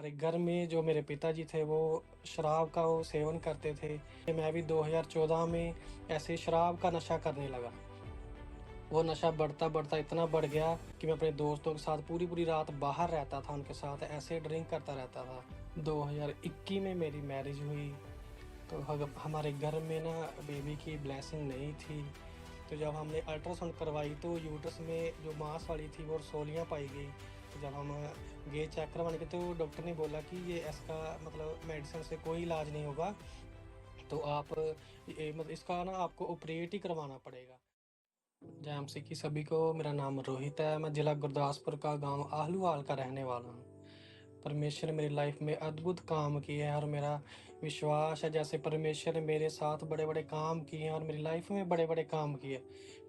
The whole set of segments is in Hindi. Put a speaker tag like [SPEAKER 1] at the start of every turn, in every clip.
[SPEAKER 1] हमारे घर में जो मेरे पिताजी थे वो शराब का वो सेवन करते थे। मैं भी 2014 में ऐसे ही शराब का नशा करने लगा। वो नशा बढ़ता-बढ़ता इतना बढ़ गया कि मैं अपने दोस्तों के साथ पूरी-पूरी रात बाहर रहता था, उनके साथ ऐसे ड्रिंक करता रहता था। 2021 में मेरी मैरिज हुई, तो हमारे घर में ना बेबी की ब्लेसिंग नहीं थी। तो जब हमने अल्ट्रासाउंड करवाई तो यूट्रस में जो मांस वाली थी वो रसौलियाँ पाई गई। तो जब हम गए चेक करवाने के तो डॉक्टर ने बोला कि ये इसका मतलब मेडिसिन से कोई इलाज नहीं होगा, तो आप ये मतलब इसका ना आपको ऑपरेट ही करवाना पड़ेगा। जय एमसी की सभी को, मेरा नाम रोहित है, मैं ज़िला गुरदासपुर का गाँव आहलूवाल का रहने वाला हूँ। परमेश्वर ने मेरी लाइफ में अद्भुत काम किए हैं और मेरा विश्वास है जैसे परमेश्वर ने मेरे साथ बड़े-बड़े काम किए हैं और मेरी लाइफ में बड़े-बड़े काम किए।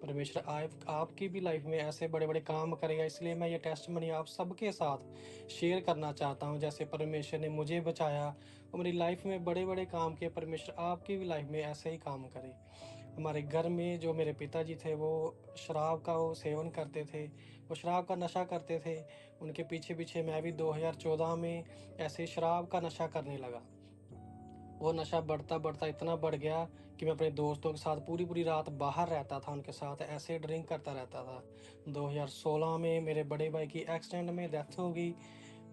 [SPEAKER 1] परमेश्वर आपकी भी लाइफ में ऐसे बड़े-बड़े काम करेगा, इसलिए मैं ये टेस्टिमनी आप सबके साथ शेयर करना चाहता हूँ। जैसे परमेश्वर ने मुझे बचाया और मेरी लाइफ में बड़े-बड़े काम किए, परमेश्वर आपकी भी लाइफ में ऐसे ही काम करे। हमारे घर में जो मेरे पिताजी थे वो शराब का वो सेवन करते थे, वो शराब का नशा करते थे। उनके पीछे-पीछे मैं भी 2014 में ऐसे ही शराब का नशा करने लगा। वो नशा बढ़ता-बढ़ता इतना बढ़ गया कि मैं अपने दोस्तों के साथ पूरी-पूरी रात बाहर रहता था, उनके साथ ऐसे ड्रिंक करता रहता था। 2016 में मेरे बड़े भाई की एक्सीडेंट में डेथ हो गई,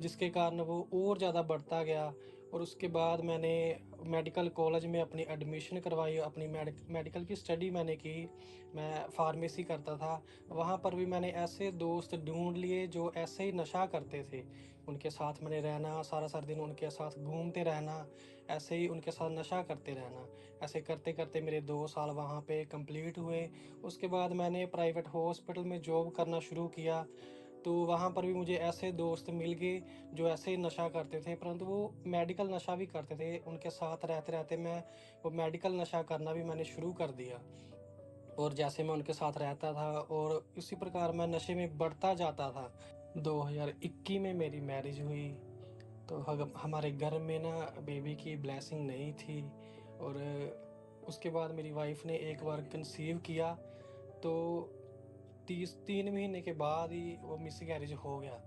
[SPEAKER 1] जिसके कारण वो और ज़्यादा बढ़ता गया और उसके बाद मैंने मेडिकल कॉलेज में अपनी एडमिशन करवाई, अपनी मेडिकल की स्टडी मैंने की। मैं फार्मेसी करता था, वहाँ पर भी मैंने ऐसे दोस्त ढूँढ लिए जो ऐसे ही नशा करते थे। उनके साथ मैंने रहना, सारा-सारा दिन उनके साथ घूमते रहना, ऐसे ही उनके साथ नशा करते रहना। ऐसे करते-करते मेरे 2 साल वहाँ पे कंप्लीट हुए। उसके बाद मैंने प्राइवेट हॉस्पिटल में जॉब करना शुरू किया। तो वहाँ पर भी मुझे ऐसे दोस्त मिल गए जो ऐसे ही नशा करते थे, परंतु वो मेडिकल नशा भी करते थे। उनके साथ रहते-रहते मैं वो मेडिकल नशा करना भी मैंने शुरू कर दिया और जैसे मैं उनके साथ रहता था और उसी प्रकार मैं नशे में बढ़ता जाता था। 2021 में मेरी मैरिज हुई, तो हमारे घर में ना बेबी की ब्लेसिंग नहीं थी और उसके बाद मेरी वाइफ़ ने एक बार कंसीव किया, तो 3 महीने के बाद ही वो मिसकैरेज हो गया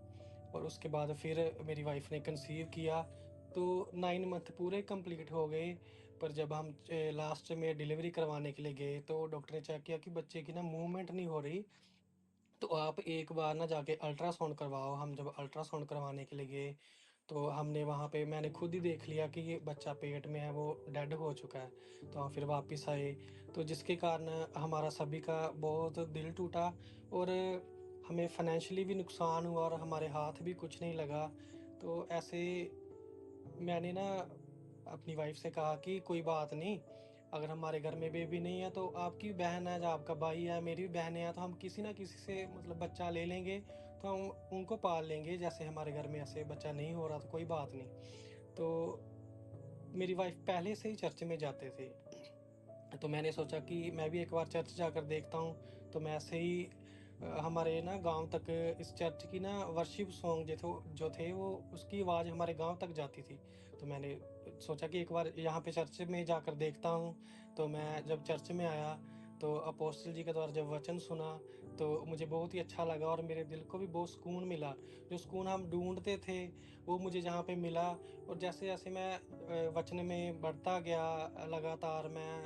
[SPEAKER 1] और उसके बाद फिर मेरी वाइफ़ ने कंसीव किया, तो 9 मंथ पूरे कंप्लीट हो गए। पर जब हम लास्ट में डिलीवरी करवाने के लिए गए, तो डॉक्टर ने चेक किया कि बच्चे की ना मूवमेंट नहीं हो रही, तो आप एक बार ना जाके अल्ट्रासाउंड करवाओ। हम जब अल्ट्रासाउंड करवाने के लिए गए, तो हमने वहाँ पे मैंने खुद ही देख लिया कि ये बच्चा पेट में है, वो डेड हो चुका है। तो हम फिर वापस आए, तो जिसके कारण हमारा सभी का बहुत दिल टूटा और हमें फाइनेंशियली भी नुकसान हुआ और हमारे हाथ भी कुछ नहीं लगा। तो ऐसे मैंने ना अपनी वाइफ़ से कहा कि कोई बात नहीं, अगर हमारे घर में बेबी नहीं है तो आपकी भी बहन है, या आपका भाई है, मेरी भी बहनें हैं, तो हम किसी ना किसी से मतलब बच्चा ले लेंगे, तो हम उनको पाल लेंगे। जैसे हमारे घर में ऐसे बच्चा नहीं हो रहा तो कोई बात नहीं। तो मेरी वाइफ़ पहले से ही चर्च में जाते थे। तो मैंने सोचा कि मैं भी एक बार चर्च जाकर देखता हूँ, तो मैं ऐसे ही हमारे ना गाँव तक इस चर्च की ना वर्शिप सॉन्ग जो थे वो उसकी आवाज़ हमारे गाँव तक जाती थी। तो मैंने सोचा कि एक बार यहाँ पे चर्च में जाकर देखता हूँ। तो मैं जब चर्च में आया, तो अपोस्टल जी के द्वारा जब वचन सुना, तो मुझे बहुत ही अच्छा लगा और मेरे दिल को भी बहुत सुकून मिला। जो सुकून हम ढूँढते थे, वो मुझे जहाँ पे मिला और जैसे-जैसे मैं वचन में बढ़ता गया, लगातार मैं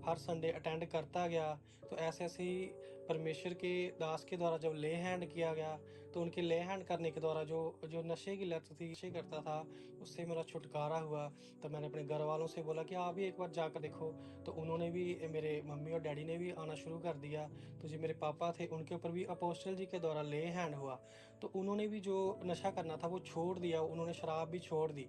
[SPEAKER 1] हर संडे अटेंड करता गया, तो ऐसे-ऐसे ही परमेश्वर के दास के द्वारा जब ले हैंड किया गया, तो उनके ले हैंड करने के द्वारा जो जो नशे की लत थी, नशे करता था, उससे मेरा छुटकारा हुआ। तो मैंने अपने घरवालों से बोला कि आप भी एक बार जाकर देखो, तो उन्होंने भी मेरे मम्मी और डैडी ने भी आना शुरू कर दिया। तो जो मेरे पापा थे, उनके ऊपर भी अपोस्टल जी के द्वारा ले हैंड हुआ, तो उन्होंने भी जो नशा करना था, वो छोड़ दिया, उन्होंने शराब भी छोड़ दी।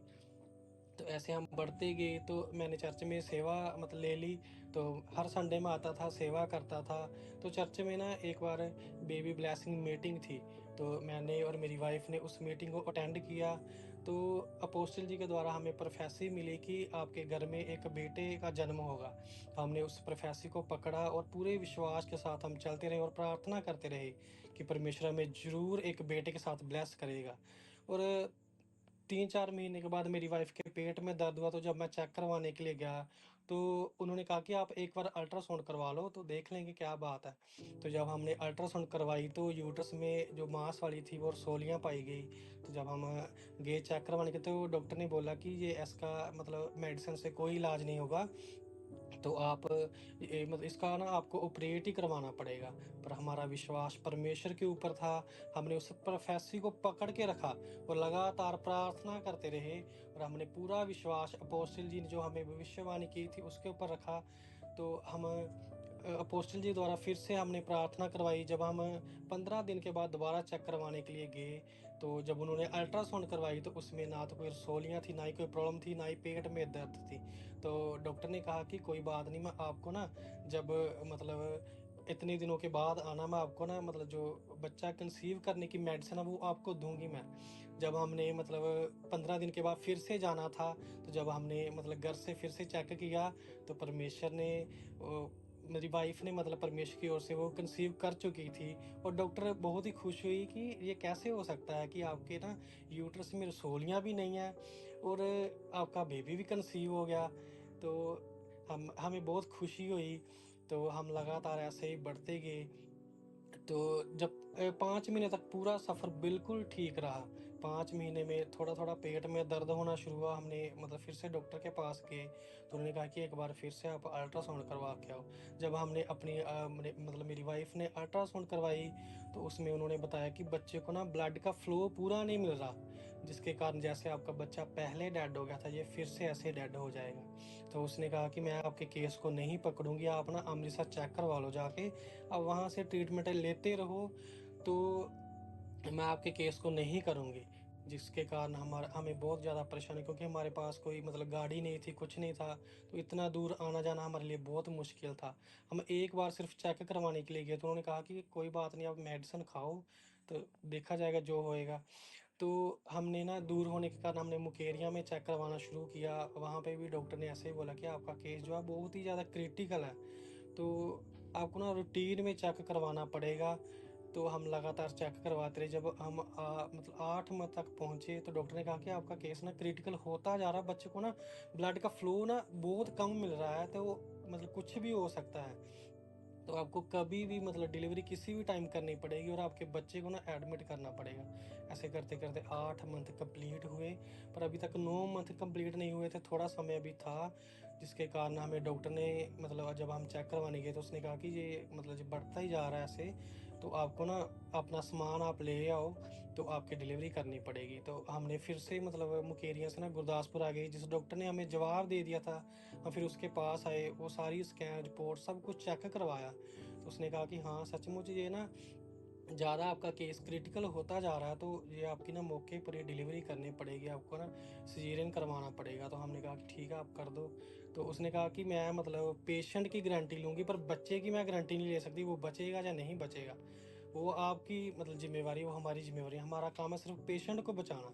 [SPEAKER 1] तो ऐसे हम बढ़ते गए, तो मैंने चर्च में सेवा मतलब ले ली, तो हर संडे में आता था, सेवा करता था। तो चर्च में ना एक बार बेबी ब्लेसिंग मीटिंग थी, तो मैंने और मेरी वाइफ़ ने उस मीटिंग को अटेंड किया। तो अपोस्टल जी के द्वारा हमें प्रोफेसी मिली कि आपके घर में एक बेटे का जन्म होगा। तो हमने उस प्रोफेसी को पकड़ा और पूरे विश्वास के साथ हम चलते रहे और प्रार्थना करते रहे कि परमेश्वर हमें ज़रूर एक बेटे के साथ ब्लेस करेगा। और 3-4 महीने के बाद मेरी वाइफ़ के पेट में दर्द हुआ, तो जब मैं चेक करवाने के लिए गया, तो उन्होंने कहा कि आप एक बार अल्ट्रासाउंड करवा लो तो देख लेंगे क्या बात है। तो जब हमने अल्ट्रासाउंड करवाई तो यूट्रस में जो मांस वाली थी वो रसौलियाँ पाई गई। तो जब हम गए चेक करवाने के तो डॉक्टर ने बोला कि ये इसका मतलब मेडिसिन से कोई इलाज नहीं होगा, तो आप ये मतलब इसका ना आपको ऑपरेट ही करवाना पड़ेगा। पर हमारा विश्वास परमेश्वर के ऊपर था। हमने उस प्रोफेसी को पकड़ के रखा और लगातार प्रार्थना करते रहे, और हमने पूरा विश्वास अपोस्टल जी ने जो हमें भविष्यवाणी की थी उसके ऊपर रखा। तो हम अपोस्टल जी द्वारा फिर से हमने प्रार्थना करवाई। जब हम 15 दिन के बाद दोबारा चेक करवाने के लिए गए, तो जब उन्होंने अल्ट्रासाउंड करवाई तो उसमें ना तो कोई रसौलियाँ थी, ना ही कोई प्रॉब्लम थी, ना ही पेट में दर्द थी। तो डॉक्टर ने कहा कि कोई बात नहीं, मैं आपको ना जब मतलब इतने दिनों के बाद आना, मैं आपको ना मतलब जो बच्चा कंसीव करने की मेडिसिन है वो आपको दूँगी मैं। जब हमने मतलब 15 दिन के बाद फिर से जाना था, तो जब हमने मतलब घर से फिर से चेक किया, तो परमेश्वर ने मेरी वाइफ़ ने मतलब परमेश्वर की ओर से वो कंसीव कर चुकी थी। और डॉक्टर बहुत ही खुश हुई कि ये कैसे हो सकता है कि आपके ना यूट्रस में रसौलियाँ भी नहीं हैं और आपका बेबी भी कंसीव हो गया। तो हमें बहुत खुशी हुई। तो हम लगातार ऐसे ही बढ़ते गए। तो जब 5 महीने तक पूरा सफ़र बिल्कुल ठीक रहा। 5 महीने में थोड़ा-थोड़ा पेट में दर्द होना शुरू हुआ। हमने मतलब फिर से डॉक्टर के पास गए, तो उन्होंने कहा कि एक बार फिर से आप अल्ट्रासाउंड करवा के आओ। जब हमने अपनी मने मतलब मेरी वाइफ़ ने अल्ट्रासाउंड करवाई, तो उसमें उन्होंने बताया कि बच्चे को ना ब्लड का फ्लो पूरा नहीं मिल रहा, जिसके कारण जैसे आपका बच्चा पहले डेड हो गया था, ये फिर से ऐसे डेड हो जाएगा। तो उसने कहा कि मैं आपके केस को नहीं पकड़ूँगी, आप ना अमृतसर चेक करवा लो जाके। अब वहाँ से ट्रीटमेंट लेते रहो, तो मैं आपके केस को नहीं करूँगी। जिसके कारण हमें बहुत ज़्यादा परेशानी, क्योंकि हमारे पास कोई मतलब गाड़ी नहीं थी, कुछ नहीं था, तो इतना दूर आना-जाना हमारे लिए बहुत मुश्किल था। हम एक बार सिर्फ़ चेक करवाने के लिए गए, तो उन्होंने कहा कि कोई बात नहीं, आप मेडिसिन खाओ, तो देखा जाएगा जो होएगा। तो हमने ना दूर होने के कारण हमने मुकेरिया में चेक करवाना शुरू किया। वहाँ पे भी डॉक्टर ने ऐसे ही बोला कि आपका केस जो है बहुत ही ज़्यादा क्रिटिकल है, तो आपको ना रूटीन में चेक करवाना पड़ेगा। तो हम लगातार चेक करवाते रहे। जब हम मतलब 8 मंथ तक पहुँचे, तो डॉक्टर ने कहा कि आपका केस ना क्रिटिकल होता जा रहा है, बच्चे को ना ब्लड का फ्लो ना बहुत कम मिल रहा है, तो मतलब कुछ भी हो सकता है। तो आपको कभी भी मतलब डिलीवरी किसी भी टाइम करनी पड़ेगी और आपके बच्चे को ना एडमिट करना पड़ेगा। ऐसे करते-करते 8 मंथ कंप्लीट हुए, पर अभी तक 9 मंथ कंप्लीट नहीं हुए थे, थोड़ा समय अभी था, जिसके कारण हमें डॉक्टर ने मतलब जब हम चेक करवाने गए तो उसने कहा कि ये मतलब जो बढ़ता ही जा रहा है ऐसे, तो आपको ना अपना सामान आप ले आओ, तो आपकी डिलीवरी करनी पड़ेगी। तो हमने फिर से मतलब मुकेरिया से ना गुरदासपुर आ गए, जिस डॉक्टर ने हमें जवाब दे दिया था, हम फिर उसके पास आए, वो सारी स्कैन रिपोर्ट सब कुछ चेक करवाया। तो उसने कहा कि हाँ, सचमुच ये ना ज़्यादा आपका केस क्रिटिकल होता जा रहा है, तो ये आपकी ना मौके पर ही डिलीवरी करनी पड़ेगी, आपको ना सिज़ेरियन करवाना पड़ेगा। तो हमने कहा कि ठीक है, आप कर दो। तो उसने कहा कि मैं मतलब पेशेंट की गारंटी लूँगी, पर बच्चे की मैं गारंटी नहीं ले सकती, वो बचेगा या नहीं बचेगा। वो आपकी मतलब ज़िम्मेवारी, वो हमारी ज़िम्मेवारी है। हमारा काम है सिर्फ़ पेशेंट को बचाना।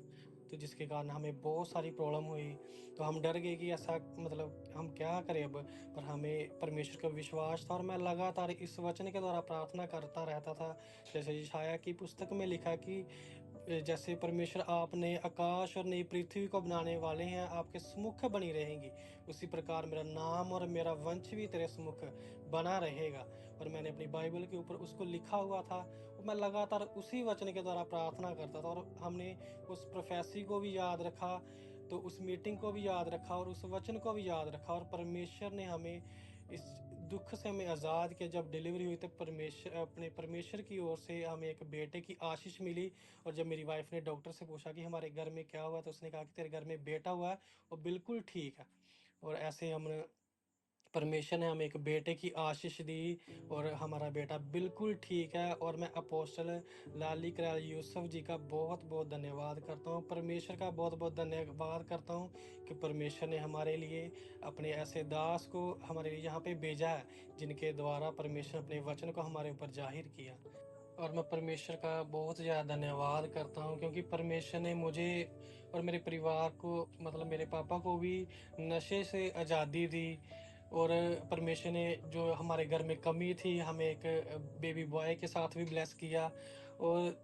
[SPEAKER 1] तो जिसके कारण हमें बहुत सारी प्रॉब्लम हुई। तो हम डर गए कि ऐसा मतलब हम क्या करें अब? पर हमें परमेश्वर का विश्वास था और मैं लगातार इस वचन के द्वारा प्रार्थना करता रहता था। जैसे यशायाह की पुस्तक में लिखा है कि जैसे परमेश्वर आपने आकाश और नई पृथ्वी को बनाने वाले हैं, आपके सम्मुख बनी रहेंगी, उसी प्रकार मेरा नाम और मेरा वंश भी तेरे सम्मुख बना रहेगा। और मैंने अपनी बाइबल के ऊपर उसको लिखा हुआ था, और मैं लगातार उसी वचन के द्वारा प्रार्थना करता था, और हमने उस प्रोफेसी को भी याद रखा, तो उस मीटिंग को भी याद रखा और उस वचन को भी याद रखा, और परमेश्वर ने हमें इस दुःख से हमें आज़ाद किया। जब डिलीवरी हुई तो परमेश्वर की ओर से हमें एक बेटे की आशीष मिली। और जब मेरी वाइफ़ ने डॉक्टर से पूछा कि हमारे घर में क्या हुआ? तो उसने कहा कि तेरे घर में बेटा हुआ है, और बिल्कुल ठीक है। और ऐसे हम परमेश्वर ने हमें एक बेटे की आशीष दी, और हमारा बेटा बिल्कुल ठीक है। और मैं अपोस्टल लाली कराल यूसुफ जी का बहुत-बहुत धन्यवाद करता हूँ। परमेश्वर का बहुत-बहुत धन्यवाद करता हूँ कि परमेश्वर ने हमारे लिए अपने ऐसे दास को हमारे लिए यहाँ पे भेजा है, जिनके द्वारा परमेश्वर अपने वचन को हमारे ऊपर ज़ाहिर किया। और मैं परमेश्वर का बहुत ज़्यादा धन्यवाद करता हूँ, क्योंकि परमेश्वर ने मुझे और मेरे परिवार को मतलब मेरे पापा को भी नशे से आज़ादी दी। और परमेश्वर ने जो हमारे घर में कमी थी, हमें एक बेबी बॉय के साथ भी ब्लेस किया। और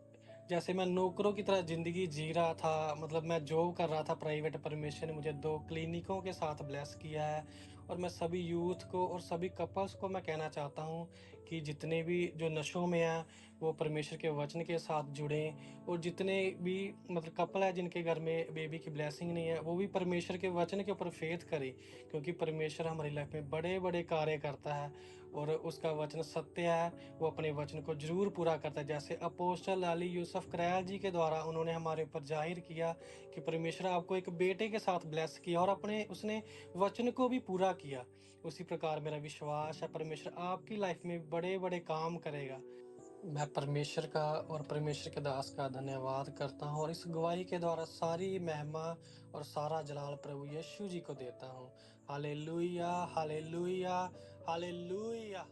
[SPEAKER 1] जैसे मैं नौकरों की तरह ज़िंदगी जी रहा था, मतलब मैं जॉब कर रहा था प्राइवेट, परमेश्वर ने मुझे 2 क्लिनिकों के साथ ब्लेस किया है। और मैं सभी यूथ को और सभी कपल्स को मैं कहना चाहता हूँ कि जितने भी जो नशों में हैं, वो परमेश्वर के वचन के साथ जुड़ें, और जितने भी मतलब कपल है जिनके घर में बेबी की ब्लेसिंग नहीं है, वो भी परमेश्वर के वचन के ऊपर फेथ करें, क्योंकि परमेश्वर हमारी लाइफ में बड़े-बड़े कार्य करता है और उसका वचन सत्य है, वो अपने वचन को ज़रूर पूरा करता है। जैसे अपोस्टल अली यूसुफ करैल जी के द्वारा उन्होंने हमारे ऊपर ज़ाहिर किया कि परमेश्वर आपको एक बेटे के साथ ब्लेस किया और अपने उसने वचन को भी पूरा किया। उसी प्रकार मेरा विश्वास है परमेश्वर आपकी लाइफ में बड़े-बड़े काम करेगा। मैं परमेश्वर का और परमेश्वर के दास का धन्यवाद करता हूँ और इस गवाही के द्वारा सारी महिमा और सारा जलाल प्रभु यीशु जी को देता हूँ। Hallelujah, hallelujah, hallelujah.